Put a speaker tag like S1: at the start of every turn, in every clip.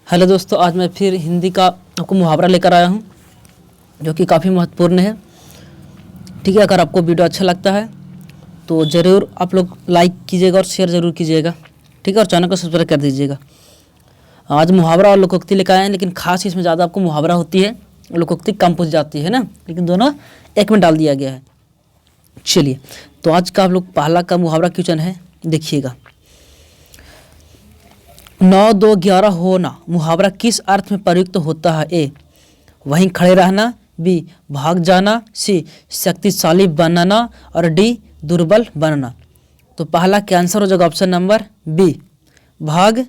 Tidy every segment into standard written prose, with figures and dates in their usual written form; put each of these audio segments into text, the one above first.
S1: Hello दोस्तों, आज मैं फिर हिंदी का आपको मुहावरा लेकर आया हूँ जो कि काफ़ी महत्वपूर्ण है। ठीक है, अगर आपको वीडियो अच्छा लगता है तो ज़रूर आप लोग लाइक कीजिएगा और शेयर ज़रूर कीजिएगा। ठीक है, और चैनल को सब्सक्राइब कर दीजिएगा। आज मुहावरा और लोकोक्ति लेकर आए हैं, लेकिन खास इसमें ज़्यादा आपको मुहावरा होती है, लोकोक्ति कम पूछ जाती है ना, लेकिन दोनों एक में डाल दिया गया है। चलिए, तो आज का आप लोग पहला का मुहावरा क्वेश्चन है, देखिएगा। 9, 2, 11 होना मुहावरा किस अर्थ में प्रयुक्त होता है? ए, वहीं खड़े रहना, बी, भाग जाना, सी, शक्तिशाली बनना और डी, दुर्बल बनना। तो पहला के आंसर हो जाएगा ऑप्शन नंबर बी, भाग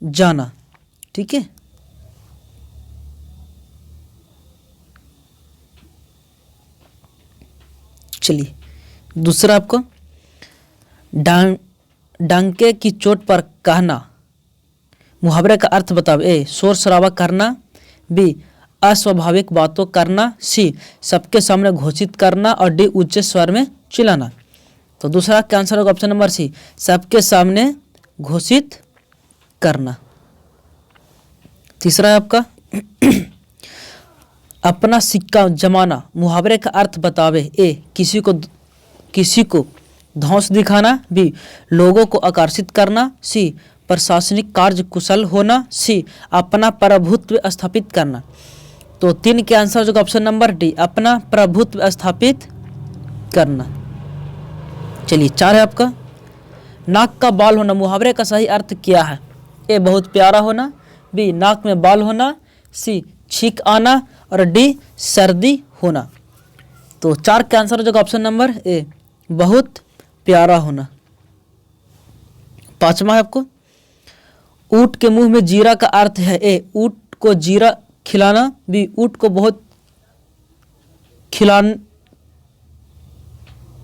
S1: जाना। ठीक है, चलिए दूसरा आपको डंके की चोट पर कहना मुहावरे का अर्थ बताओ। ए, शोर शराबा करना, बी, अस्वाभाविक बातों करना, सी, सबके सामने घोषित करना और डी, ऊंचे स्वर में चिल्लाना। तो दूसरा का आंसर होगा ऑप्शन नंबर सी, सबके सामने घोषित करना। तीसरा है आपका अपना सिक्का जमाना मुहावरे का अर्थ बतावे। ए, किसी को धौंस दिखाना, बी, लोगों को आकर्षित करना, सी, प्रशासनिक कार्य कुशल होना, सी, अपना प्रभुत्व स्थापित करना। तो 3 के आंसर जो ऑप्शन नंबर डी, अपना प्रभुत्व स्थापित करना। चलिए 4 है आपका नाक का बाल होना मुहावरे का सही अर्थ क्या है? ए, बहुत प्यारा होना, बी, नाक में बाल होना, सी, छींक आना और डी, सर्दी होना। तो 4 के आंसर जो ऑप्शन नंबर ए, बहुत प्यारा होना। 5वां है आपको ऊँट के मुंह में जीरा का अर्थ है। ए, ऊँट को जीरा खिलाना, बी, ऊँट को बहुत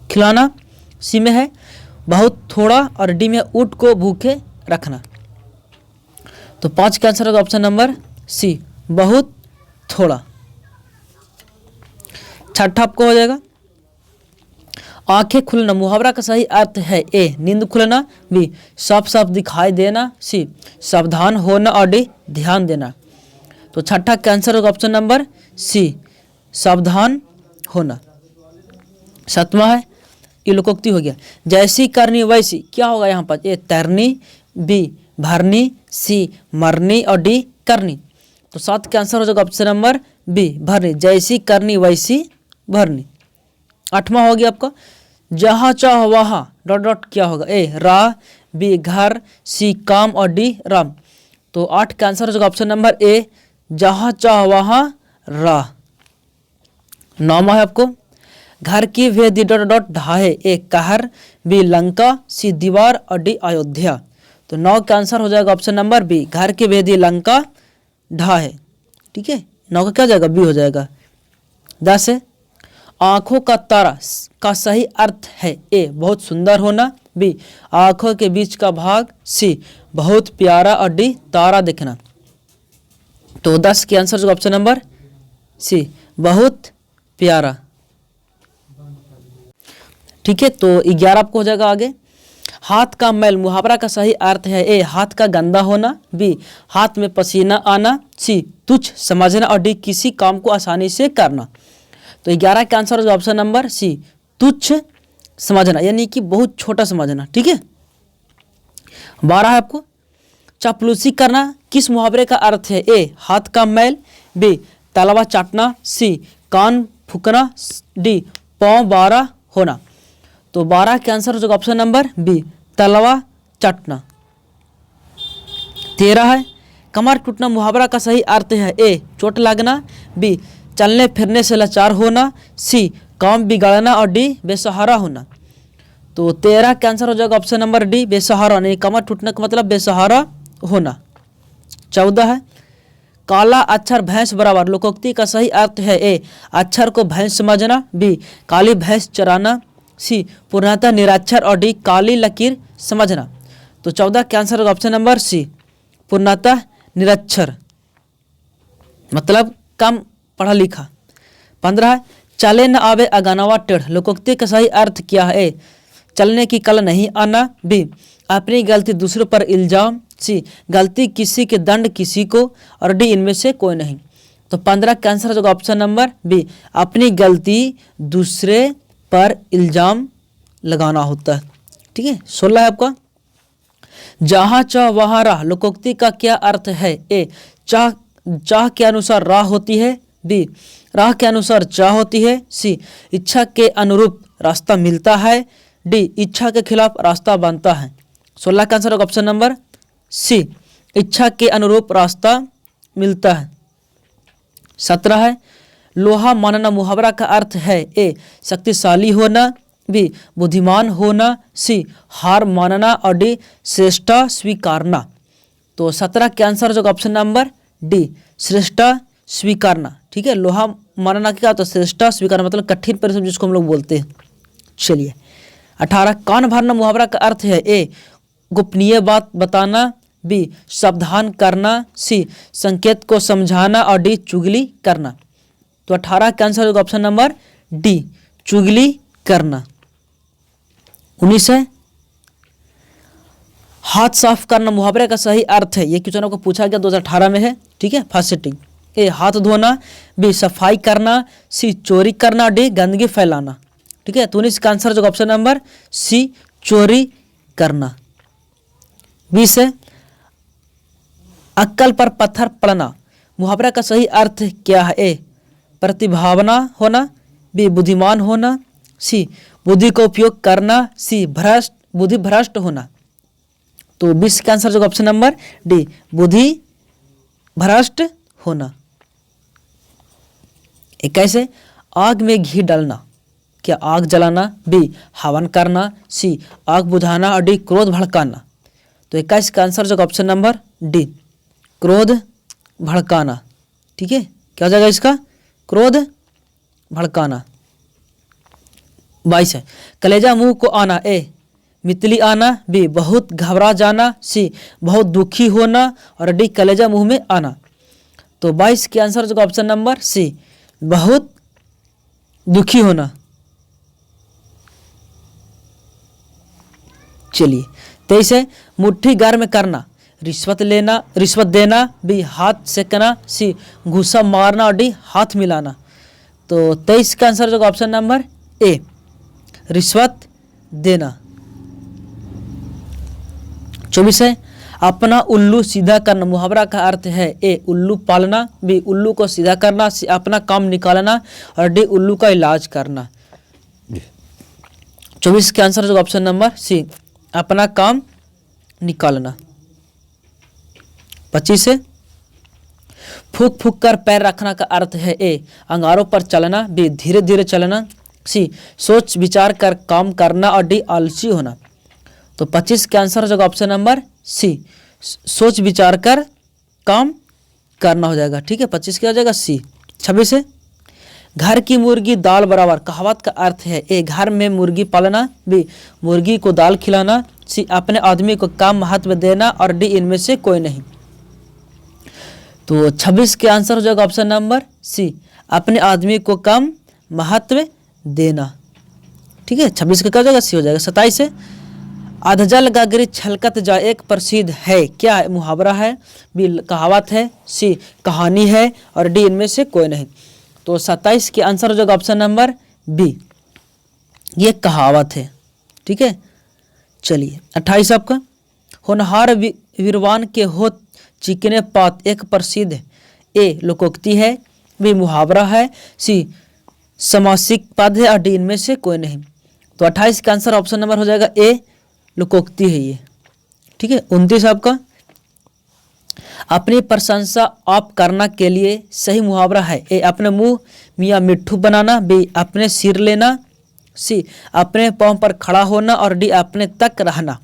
S1: खिलाना, सी में है बहुत थोड़ा और डी में ऊँट को भूखे रखना। तो 5 का आंसर होगा ऑप्शन नंबर सी, बहुत थोड़ा। 6ठा आपको हो जाएगा आंखें खुलना मुहावरा का सही अर्थ है। ए, नींद खुलना, बी, साफ साफ दिखाई देना, सी, सावधान होना और डी, ध्यान देना। तो 6ठा का आंसर होगा ऑप्शन नंबर सी, सावधान होना। 7वां है ये लोकोक्ति हो गया, जैसी करनी वैसी क्या होगा यहाँ पर? ए, तैरनी, बी, भरनी, सी, मरनी और डी, करनी। तो 7 का आंसर हो जाएगा ऑप्शन नंबर बी, भरनी, जैसी करनी वैसी भरनी। 8वां हो गया आपका जहाँ चाह वहाँ डॉट डॉट क्या होगा? ए, राह, बी, घर, सी, काम और डी, राम। तो 8 का आंसर हो जाएगा ऑप्शन नंबर ए, जहाँ चाह वहाँ राह। 9वां है आपको घर की वेदी डॉट डॉट ढाहे। ए, कहर, बी, लंका, सी, दीवार और डी, अयोध्या। तो 9 का आंसर हो जाएगा ऑप्शन नंबर बी, घर की वेदी लंका ढाहे। ठीक है, 9 का क्या हो जाएगा? बी हो जाएगा। 10 है आंखों का तारा का सही अर्थ है। ए, बहुत सुंदर होना, बी, आंखों के बीच का भाग, सी, बहुत प्यारा और डी, तारा दिखना। तो 10 के आंसर जो ऑप्शन नंबर सी, बहुत प्यारा। ठीक है, तो 11 आपको हो जाएगा आगे हाथ का मैल मुहावरा का सही अर्थ है। ए, हाथ का गंदा होना, बी, हाथ में पसीना आना, सी, तुच्छ समझना और डी, किसी काम को आसानी से करना। तो 11 का आंसर होगा ऑप्शन नंबर सी, तुच्छ समझना, यानी कि बहुत छोटा समझना। ठीक है, 12 है आपको चापलूसी करना किस मुहावरे का अर्थ है? ए, हाथ का मैल, बी, तलवा चाटना, सी, कान फूकना, डी, पाँव बारा होना। तो 12 के आंसर होगा ऑप्शन नंबर बी, तलवा चाटना। 13 है कमर टूटना मुहावरा का सही अर्थ है। ए, चोट लगना, बी, चलने फिरने से लाचार होना, सी, काम बिगाड़ना और डी, बेसहारा होना। तो 13 का आंसर हो जाएगा ऑप्शन नंबर डी, बेसहारा होना। कमर टूटने का मतलब बेसहारा होना। 14 है काला अक्षर भैंस बराबर लोकोक्ति का सही अर्थ है। ए, अक्षर को भैंस समझना, बी, काली भैंस चराना, सी, पूर्णतः निरक्षर और डी, काली लकीर समझना। तो 14 का आंसर होगा ऑप्शन नंबर सी, पूर्णतः निरक्षर मतलब कम पढ़ा लिखा। 15 है चले न आवे अगानवा टेढ़ लोकोक्ति का सही अर्थ क्या है? ए, चलने की कल नहीं आना, बी, अपनी गलती दूसरों पर इल्जाम, सी गलती किसी के दंड किसी को, और डी इनमें से कोई नहीं। तो 15 का आंसर हो जाएगा ऑप्शन नंबर बी, अपनी गलती दूसरे पर इल्जाम लगाना होता है। ठीक है, 16 है आपका, जहाँ चाह वहाँ राह लोकोक्ति का क्या अर्थ है? ए चाह चाह के अनुसार राह होती है, बी राह के अनुसार चाह होती है, सी इच्छा के अनुरूप रास्ता मिलता है, डी इच्छा के खिलाफ रास्ता बनता है। 16 का आंसर होगा ऑप्शन नंबर सी, इच्छा के अनुरूप रास्ता मिलता है। 17 है, लोहा मानना मुहावरा का अर्थ है? ए शक्तिशाली होना, बी बुद्धिमान होना, सी हार मानना, और डी श्रेष्ठता स्वीकारना। तो 17 के आंसर जो ऑप्शन नंबर डी श्रेष्ठता स्वीकारना। ठीक है, लोहा मानना क्या होता है? श्रेष्ठता स्वीकारना, मतलब कठिन परिश्रम जिसको हम लोग बोलते हैं। चलिए 18, कान भरना मुहावरा का अर्थ है? ए गोपनीय बात बताना, बी सावधान करना, सी संकेत को समझाना, और डी चुगली करना। तो 18 का आंसर होगा ऑप्शन नंबर डी चुगली करना। 19 है, हाथ साफ करना मुहावरे का सही अर्थ है? ये क्वेश्चन आपको पूछा गया 2018 में है। ठीक है, फर्स्ट सिटिंग। ए हाथ धोना, बी सफाई करना, सी चोरी करना, डी गंदगी फैलाना। ठीक है, तो 19 का आंसर जो ऑप्शन नंबर सी चोरी करना। 20 है, अक्कल पर पत्थर पड़ना मुहावरा का सही अर्थ क्या है? ए प्रतिभावना होना, बी बुद्धिमान होना, सी बुद्धि का उपयोग करना, सी बुद्धि भ्रष्ट होना। तो 20 का आंसर जो ऑप्शन नंबर डी बुद्धि भ्रष्ट होना। 21 है, आग में घी डालना क्या? आग जलाना, बी हवन करना, सी आग बुझाना, और डी क्रोध भड़काना। तो 21 का आंसर जो ऑप्शन नंबर डी क्रोध भड़काना। ठीक है, क्या हो जाएगा इसका? क्रोध भड़काना। 22 है, कलेजा मुंह को आना, ए मितली आना, बी बहुत घबरा जाना, सी बहुत दुखी होना, और डी कलेजा मुंह में आना। तो 22 के आंसर जो ऑप्शन नंबर सी बहुत दुखी होना। चलिए 23 है, मुट्ठी गर्म करना रिश्वत लेना, रिश्वत देना, बी हाथ सेकना, सी घूसा मारना, और डी हाथ मिलाना। तो 23 का आंसर जो ऑप्शन नंबर ए रिश्वत देना। 24 है, अपना उल्लू सीधा करना मुहावरा का अर्थ है? ए उल्लू पालना, बी उल्लू को सीधा करना, सी अपना काम निकालना, और डी उल्लू का इलाज करना। 24 के आंसर जो ऑप्शन नंबर सी अपना काम निकालना। 25 है, फूक फूक कर पैर रखना का अर्थ है? ए अंगारों पर चलना, बी धीरे धीरे चलना, सी सोच विचार कर काम करना, और डी आलसी होना। तो 25 के आंसर हो जाएगा ऑप्शन नंबर सी सोच विचार कर काम करना हो जाएगा। ठीक है, 25 क्या हो जाएगा? सी। 26 है, घर की मुर्गी दाल बराबर कहावत का अर्थ है? ए घर में मुर्गी पालना, बी मुर्गी को दाल खिलाना, सी अपने आदमी को कम महत्व देना, और डी इनमें से कोई नहीं। तो 26 के आंसर हो जाएगा ऑप्शन नंबर सी अपने आदमी को कम महत्व देना। ठीक है, 26 का क्या हो जाएगा? सी हो जाएगा। 27 है, अधजल गागरी छलकत जा एक प्रसिद्ध है क्या? मुहावरा है, बी कहावत है, सी कहानी है, और डी इनमें से कोई नहीं। तो 27 के आंसर हो जाएगा ऑप्शन नंबर बी ये कहावत है। ठीक है, चलिए 28 आपका, होनहार वीरवान के होत चिकने पात एक प्रसिद्ध है? ए लोकोक्ति है, बी मुहावरा है, सी समासिक पद है, और डी इनमें से कोई नहीं। तो 28 का आंसर ऑप्शन नंबर हो जाएगा ए लोकोक्ति है ये। ठीक है, 29 आपका, अपनी प्रशंसा आप करना के लिए सही मुहावरा है? ए अपने मुंह मियाँ मिट्ठू बनाना, बी अपने सिर लेना, सी अपने पाँव पर खड़ा होना, और डी अपने तक रहना।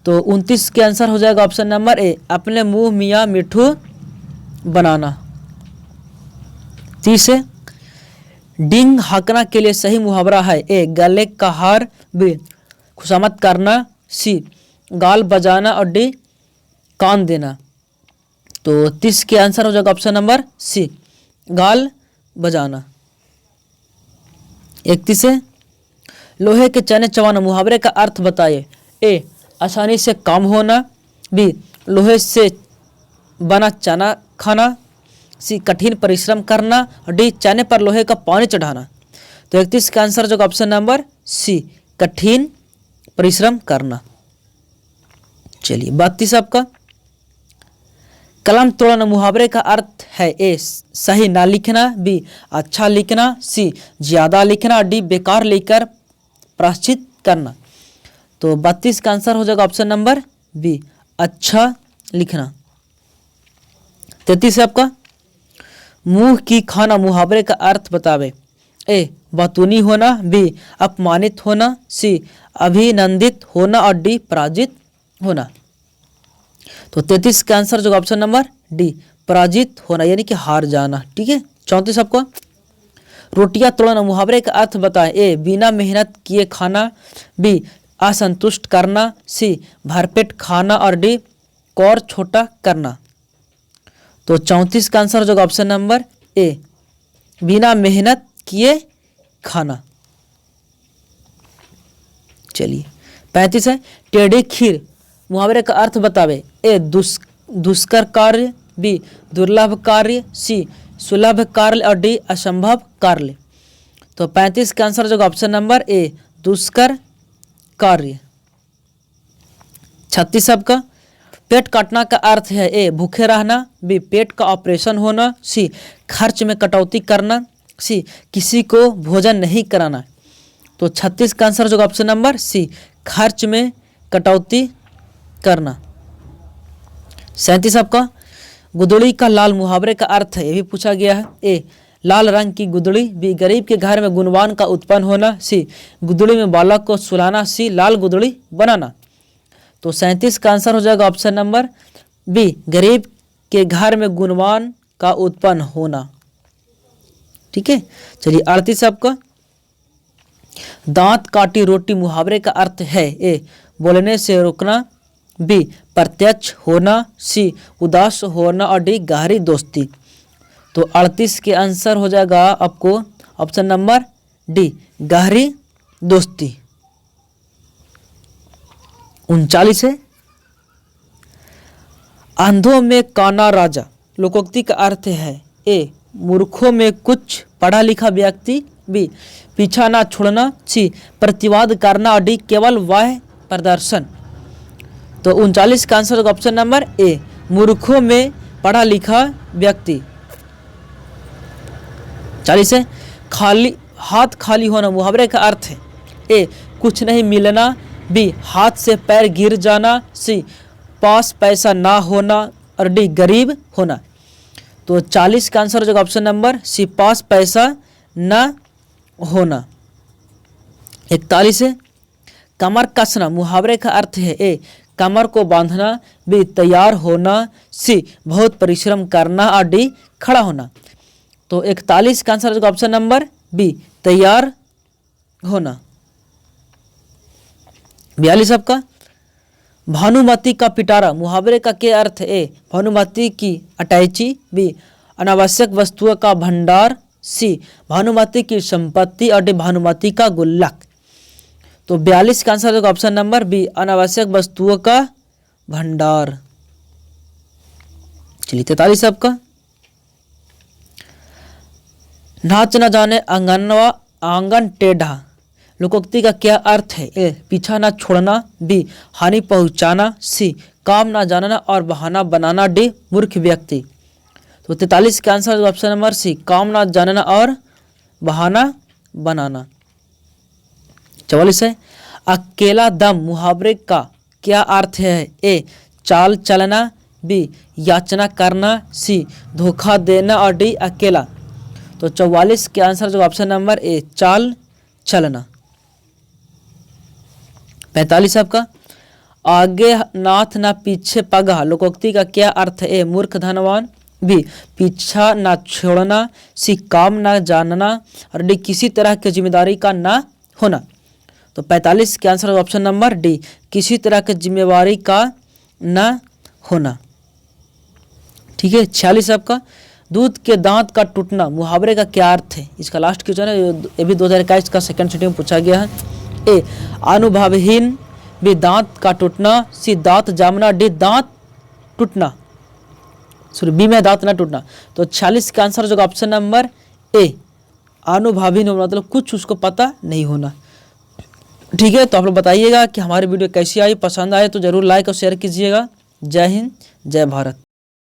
S1: तो 29 के आंसर हो जाएगा ऑप्शन नंबर ए अपने मुंह मियाँ मिट्ठू बनाना। 30 है, डिंग हाँकना के लिए सही मुहावरा है? ए गले का हार, बी खुशामद करना, सी गाल बजाना, और डी कान देना। तो 30 के आंसर हो जाएगा ऑप्शन नंबर सी गाल बजाना। 31 है, लोहे के चने चबाना मुहावरे का अर्थ बताइए? ए आसानी से काम होना, बी लोहे से बना चना खाना, सी कठिन परिश्रम करना, और डी चने पर लोहे का पानी चढ़ाना। तो 31 का आंसर जो ऑप्शन नंबर सी कठिन परिश्रम करना। चलिए 32 आपका, कलम तोड़ना मुहावरे का अर्थ है ए सही ना लिखना, बी अच्छा लिखना, सी ज्यादा लिखना, डी बेकार लिखकर प्रायश्चित करना। तो 32 का आंसर हो जाएगा ऑप्शन नंबर बी अच्छा लिखना। 33 है आपका, मुंह की खाना मुहावरे का अर्थ बतावे। ए बतूनी होना, बी अपमानित होना, सी अभिनंदित होना, और डी पराजित होना। तो 33 का आंसर जो ऑप्शन नंबर डी पराजित होना यानी कि हार जाना। ठीक है। 34 आपको, रोटियां तोड़ना मुहावरे का अर्थ बताएं। ए बिना मेहनत किए खाना, बी असंतुष्ट करना, सी भरपेट खाना, और डी कौर छोटा करना। तो 34 का आंसर जो ऑप्शन नंबर ए बिना मेहनत किए खाना। चलिए 35 है, टेढ़ी खीर मुहावरे का अर्थ बतावे। ए दुष्कर कार्य, बी दुर्लभ कार्य, सी सुलभ कार्य, और डी असंभव कार्य। तो 35 का आंसर जो ऑप्शन नंबर ए दुष्कर कार्य। 36 आपका, पेट काटना का अर्थ है। ए भूखे रहना, बी पेट का ऑपरेशन होना, सी खर्च में कटौती करना, सी किसी को भोजन नहीं कराना। तो 36 का आंसर जो ऑप्शन नंबर सी खर्च में कटौती करना। 37 आपका, गुदड़ी का लाल मुहावरे का अर्थ है, ये भी पूछा गया है। ए लाल रंग की गुदड़ी, बी गरीब के घर में गुणवान का उत्पन्न होना, सी गुदड़ी में बालक को सुलाना, सी लाल गुदड़ी बनाना। तो 37 का आंसर हो जाएगा ऑप्शन नंबर बी गरीब के घर में गुणवान का उत्पन्न होना। ठीक है। चलिए 38 आपका, दांत काटी रोटी मुहावरे का अर्थ है। ए बोलने से रोकना, बी प्रत्यक्ष होना, सी उदास होना, और डी गहरी दोस्ती। तो 38 के आंसर हो जाएगा आपको ऑप्शन नंबर डी गहरी दोस्ती। 39 है, अंधों में काना राजा लोकोक्ति का अर्थ है। ए मूर्खों में कुछ पढ़ा लिखा व्यक्ति, बी पीछा ना छोड़ना, सी प्रतिवाद करना, और डी केवल वह प्रदर्शन। तो 39 का आंसर ऑप्शन नंबर ए मूर्खों में पढ़ा लिखा व्यक्ति। 40 है, हाथ खाली होना मुहावरे का अर्थ है। ए कुछ नहीं मिलना, बी हाथ से पैर गिर जाना, सी पास पैसा ना होना, और डी गरीब होना। तो 40 का आंसर जो ऑप्शन नंबर सी पास पैसा ना होना। 41 है, कमर कसना मुहावरे का अर्थ है। ए कमर को बांधना, बी तैयार होना, सी बहुत परिश्रम करना, और डी खड़ा होना। तो 41 का आंसर ऑप्शन नंबर बी तैयार होना। 42 आपका, भानुमति का पिटारा मुहावरे का क्या अर्थ है। ए भानुमति की अटैची, बी अनावश्यक वस्तुओं का भंडार, सी भानुमति की संपत्ति, और डी भानुमति का गुल्लक। तो 42 का आंसर ऑप्शन नंबर बी अनावश्यक वस्तुओं का भंडार। चलिए 43 आपका, नाच न जाने आंगन टेढ़ा लोकोक्ति का क्या अर्थ है। ए पीछा ना छोड़ना, बी हानि पहुंचाना, सी काम ना जानना और बहाना बनाना, डी मूर्ख व्यक्ति। तो 43 का आंसर ऑप्शन नंबर सी काम ना जानना और बहाना बनाना। 44 है, अकेला दम मुहावरे का क्या अर्थ है। ए चाल चलना, बी याचना करना, सी धोखा देना, और डी अकेला। तो 44 के आंसर जो ऑप्शन नंबर ए चाल चलना। 45 आपका, आगे नाथ ना पीछे पगा लोकोक्ति का क्या अर्थ है। ए मूर्ख धनवान, बी पीछा ना छोड़ना, सी काम ना जानना, और डी किसी तरह की जिम्मेदारी का ना होना। तो 45 के आंसर ऑप्शन नंबर डी किसी तरह की जिम्मेवारी का ना होना। ठीक है। 46 आपका, दूध के दांत का टूटना मुहावरे का क्या अर्थ है। इसका लास्ट क्वेश्चन है, ये भी 2021 का सेकंड सेटिंग में पूछा गया है। ए अनुभवहीन, बी दांत का टूटना, सी दांत जामना, डी दांत टूटना, सॉरी बी में दांत ना टूटना। तो 46 का आंसर जो ऑप्शन नंबर ए, अनुभवी न होना, मतलब कुछ उसको पता नहीं होना। ठीक है, तो आप लोग बताइएगा कि हमारी वीडियो कैसी आई, पसंद आए तो जरूर लाइक और शेयर कीजिएगा। जय हिंद, जय भारत।